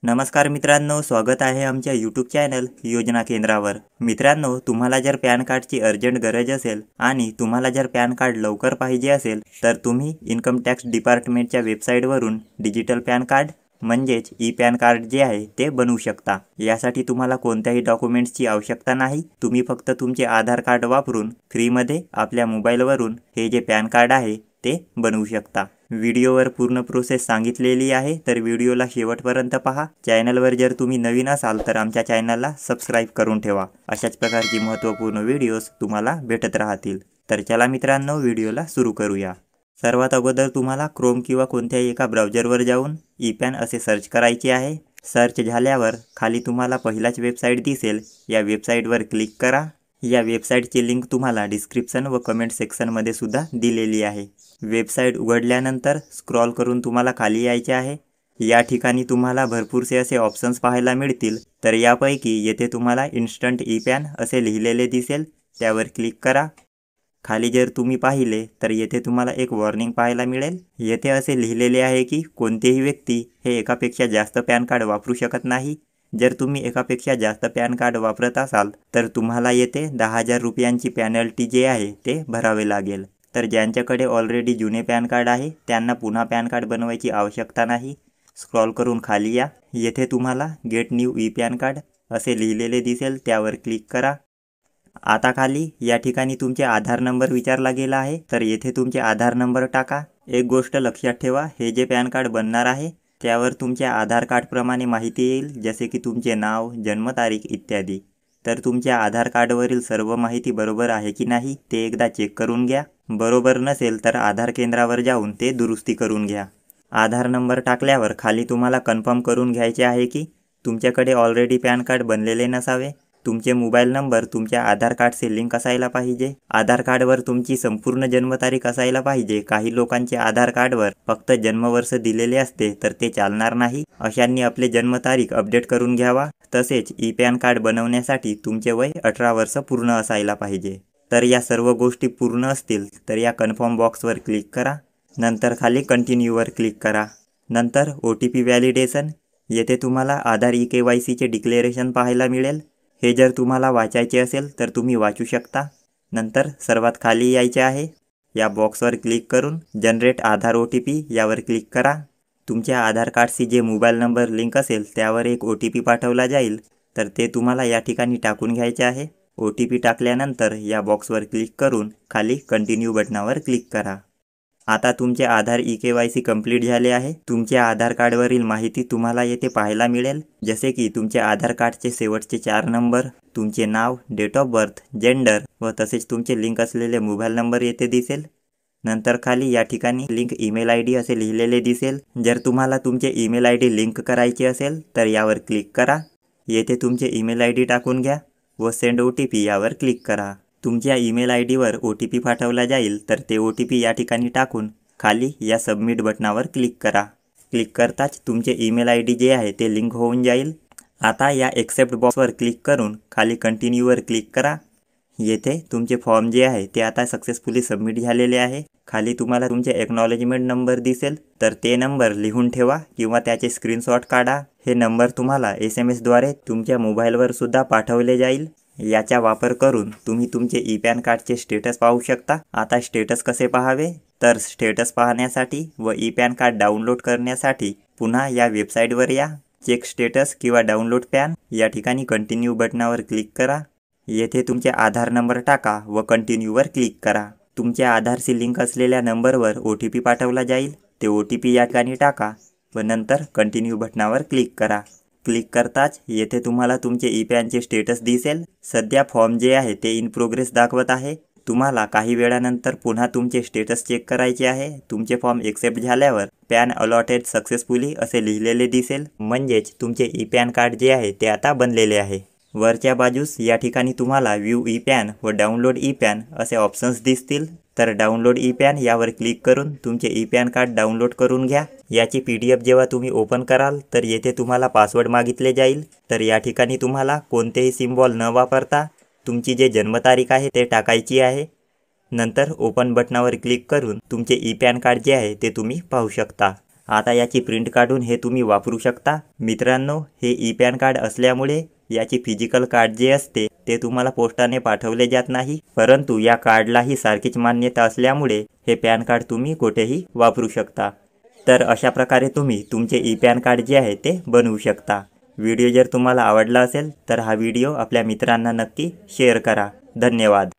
नमस्कार मित्रांनो, स्वागत आहे आमच्या यूट्यूब चॅनल योजना केंद्रावर। मित्रांनो, तुम्हाला जर पॅन कार्डची अर्जंट गरज असेल आणि तुम्हाला जर पॅन कार्ड लवकर पाहिजे असेल तर तुम्ही इन्कम टॅक्स डिपार्टमेंटच्या वेबसाईटवरून डिजिटल पॅन कार्ड म्हणजेच ई पॅन कार्ड जे आहे ते बनवू शकता। यासाठी तुम्हाला कोणत्याही डॉक्युमेंट्सची आवश्यकता नाही। तुम्ही फक्त तुमचे आधार कार्ड वापरून फ्रीमध्ये आपल्या मोबाईलवरून हे जे पॅन कार्ड आहे ते बनवू शकता। व्हिडिओवर पूर्ण प्रोसेस सांगितलेली आहे, तर व्हिडिओला शेवटपर्यंत पहा। चॅनलवर जर तुम्ही नवीन असाल तर आमच्या चॅनलला सबस्क्राइब करून ठेवा। अशाच प्रकारची महत्त्वपूर्ण व्हिडिओज तुम्हाला भेटत राहतील। तर चला मित्रांनो, व्हिडिओला सुरू करूया। सर्वात अगोदर तुम्हाला क्रोम किंवा कोणत्याही एका ब्राउझरवर जाऊन ई पॅन असे सर्च करायचे आहे। सर्च झाल्यावर खाली तुम्हाला पहिलाच वेबसाईट दिसेल, या वेबसाईटवर क्लिक करा। या वेबसाईटची लिंक तुम्हाला डिस्क्रिप्शन व कमेंट सेक्शनमध्ये सुद्धा दिलेली आहे। वेबसाईट उघडल्यानंतर स्क्रॉल करून तुम्हाला खाली यायचे आहे। या ठिकाणी तुम्हाला भरपूरसे असे ऑप्शन्स पाहायला मिळतील, तर यापैकी येथे तुम्हाला इन्स्टंट ई पॅन असे लिहिलेले दिसेल, त्यावर क्लिक करा। खाली जर तुम्ही पाहिले तर येथे तुम्हाला एक वॉर्निंग पाहायला मिळेल। येथे असे लिहिलेले आहे की कोणतेही व्यक्ती हे एकापेक्षा जास्त पॅन कार्ड वापरू शकत नाही। जर तुम्ही एकापेक्षा जास्त पॅन कार्ड वापरत असाल तर तुम्हाला येथे 10,000 रुपयांची पेनल्टी जे आहे ते भरावे लागेल। तर ज्यांच्याकडे ऑलरेडी जुने पॅन कार्ड आहे त्यांना पुन्हा पॅन कार्ड बनवायची आवश्यकता नाही। स्क्रॉल करून खाली या, येथे तुम्हाला get new E pan card असे लिहिलेले दिसेल, त्यावर क्लिक करा। आता खाली या ठिकाणी तुमचे आधार नंबर विचारला गेला आहे, तर येथे तुमचे आधार नंबर टाका। एक गोष्ट लक्षात ठेवा, हे जे पॅन कार्ड बनणार आहे त्यावर तुमच्या आधार कार्ड प्रमाणे माहिती येईल, जसे की तुमचे नाव, जन्मतारीख इत्यादी। तर तुमच्या आधार कार्डवरील सर्व माहिती बरोबर आहे की नाही ते एकदा चेक करून घ्या। बरोबर नसेल तर आधार केंद्रावर जाऊन ते दुरुस्ती करून घ्या। आधार नंबर टाकल्यावर खाली तुम्हाला कन्फर्म करून घ्यायचे आहे की तुमच्याकडे ऑलरेडी पॅन कार्ड बनलेले नसावे। तुमचे मोबाईल नंबर तुमच्या आधार कार्डशी लिंक असायला पाहिजे। आधार कार्डवर तुमची संपूर्ण जन्मतारीख असायला पाहिजे। काही लोकांचे आधार कार्डवर फक्त जन्मवर्ष दिलेले असते, तर ते चालणार नाही। अशांनी आपले जन्मतारीख अपडेट करून घ्यावा। तसेच ई पॅन कार्ड बनवण्यासाठी तुमचे वय 18 वर्ष पूर्ण असायला पाहिजे। तर या सर्व गोष्टी पूर्ण असतील तर या कन्फर्म बॉक्सवर क्लिक करा। नंतर खाली कंटिन्यूवर क्लिक करा। नंतर OTP व्हॅलिडेशन, येथे तुम्हाला आधार EKYCचे डिक्लेरेशन पाहायला मिळेल। हे जर तुम्हाला वाचायचे असेल तर तुम्ही वाचू शकता। नंतर सर्वात खाली यायचे आहे, या बॉक्सवर क्लिक करून जनरेट आधार OTP यावर क्लिक करा। तुमच्या आधार कार्डशी जे मोबाईल नंबर लिंक असेल त्यावर एक OTP पाठवला जाईल, तर ते तुम्हाला या ठिकाणी टाकून घ्यायचे आहे। OTP टाकल्यानंतर या बॉक्सवर क्लिक करून खाली कंटिन्यू बटनावर क्लिक करा। आता तुमचे आधार EKYC कंप्लीट झाले आहे। तुमच्या आधार कार्डवरील माहिती तुम्हाला येथे पाहायला मिळेल, जसे की तुमच्या आधार कार्डचे शेवटचे 4 नंबर, तुमचे नाव, डेट ऑफ बर्थ, जेंडर व तसेच तुमचे लिंक असलेले मोबाईल नंबर येथे दिसेल। नंतर खाली या ठिकाणी लिंक ईमेल ID असे लिहिलेले दिसेल। जर तुम्हाला तुमचे ईमेल ID लिंक करायचे असेल तर यावर क्लिक करा। येथे तुमचे ईमेल ID टाकून घ्या व सेंड OTP यावर क्लिक करा। तुमच्या ईमेल IDवर OTP पाठवला जाईल, तर ते OTP या ठिकाणी टाकून खाली या सबमिट बटनावर क्लिक करा। क्लिक करताच तुमचे ईमेल ID जे आहे ते लिंक होऊन जाईल। आता या एक्सेप्ट बॉक्सवर क्लिक करून खाली कंटिन्यूवर क्लिक करा। येथे तुमचे फॉर्म जे आहे ते आता सक्सेसफुली सबमिट झालेले आहे। खाली तुम्हाला तुमचे एक्नॉलेजमेंट नंबर दिसेल, तर ते नंबर लिहून ठेवा किंवा त्याचे स्क्रीनशॉट काढा। हे नंबर तुम्हाला SMS द्वारे तुमच्या मोबाईलवर सुद्धा पाठवले जाईल। याचा वापर करून तुम्ही तुमचे ई पॅन कार्डचे स्टेटस पाहू शकता। आता स्टेटस कसे पाहावे, तर स्टेटस पाहण्यासाठी व ई पॅन कार्ड डाउनलोड करण्यासाठी पुन्हा या वेबसाईटवर या। चेक स्टेटस किंवा डाउनलोड पॅन या ठिकाणी कंटिन्यू बटनावर क्लिक करा। येथे तुमचे आधार नंबर टाका व कंटिन्यूवर क्लिक करा। तुमच्या आधारशी लिंक असलेल्या नंबरवर OTP पाठवला जाईल, ते OTP या ठिकाणी टाका व नंतर कंटिन्यू बटनावर क्लिक करा। क्लिक करताच येथे तुम्हाला तुमचे ई पॅनचे स्टेटस दिसेल। सध्या फॉर्म जे आहे ते इन प्रोग्रेस दाखवत आहे। तुम्हाला काही वेळानंतर पुन्हा तुमचे स्टेटस चेक करायचे आहे। तुमचे फॉर्म एक्सेप्ट झाल्यावर पॅन अलॉटेड सक्सेसफुली असे लिहिलेले दिसेल, म्हणजेच तुमचे ई पॅन कार्ड जे आहे ते आता बनलेले आहे। वरच्या बाजूस या ठिकाणी तुम्हाला व्ह्यू ई पॅन व डाउनलोड ई पॅन असे ऑप्शन्स दिसतील, तर डाउनलोड ई पॅन यावर क्लिक करून तुमचे ई पॅन कार्ड डाउनलोड करून घ्या। याची PDF जेव्हा तुम्ही ओपन कराल तर येथे तुम्हाला पासवर्ड मागितले जाईल, तर या ठिकाणी तुम्हाला कोणतेही सिम्बॉल न वापरता तुमची जे जन्मतारीख आहे ते टाकायची आहे। नंतर ओपन बटनावर क्लिक करून तुमचे ई पॅन कार्ड जे आहे ते तुम्ही पाहू शकता। आता याची प्रिंट काढून हे तुम्ही वापरू शकता। मित्रांनो, हे ई पॅन कार्ड असल्यामुळे याची फिजिकल कार्ड जे असते ते तुम्हाला पोस्टाने पाठवले जात नाही, परंतु या कार्डलाही सारखीच मान्यता असल्यामुळे हे पॅन कार्ड तुम्ही कुठेही वापरू शकता। तर अशा प्रकारे तुम्ही तुमचे ई पॅन कार्ड जे आहे ते बनवू शकता। व्हिडिओ जर तुम्हाला आवडला असेल तर हा व्हिडिओ आपल्या मित्रांना नक्की शेअर करा। धन्यवाद।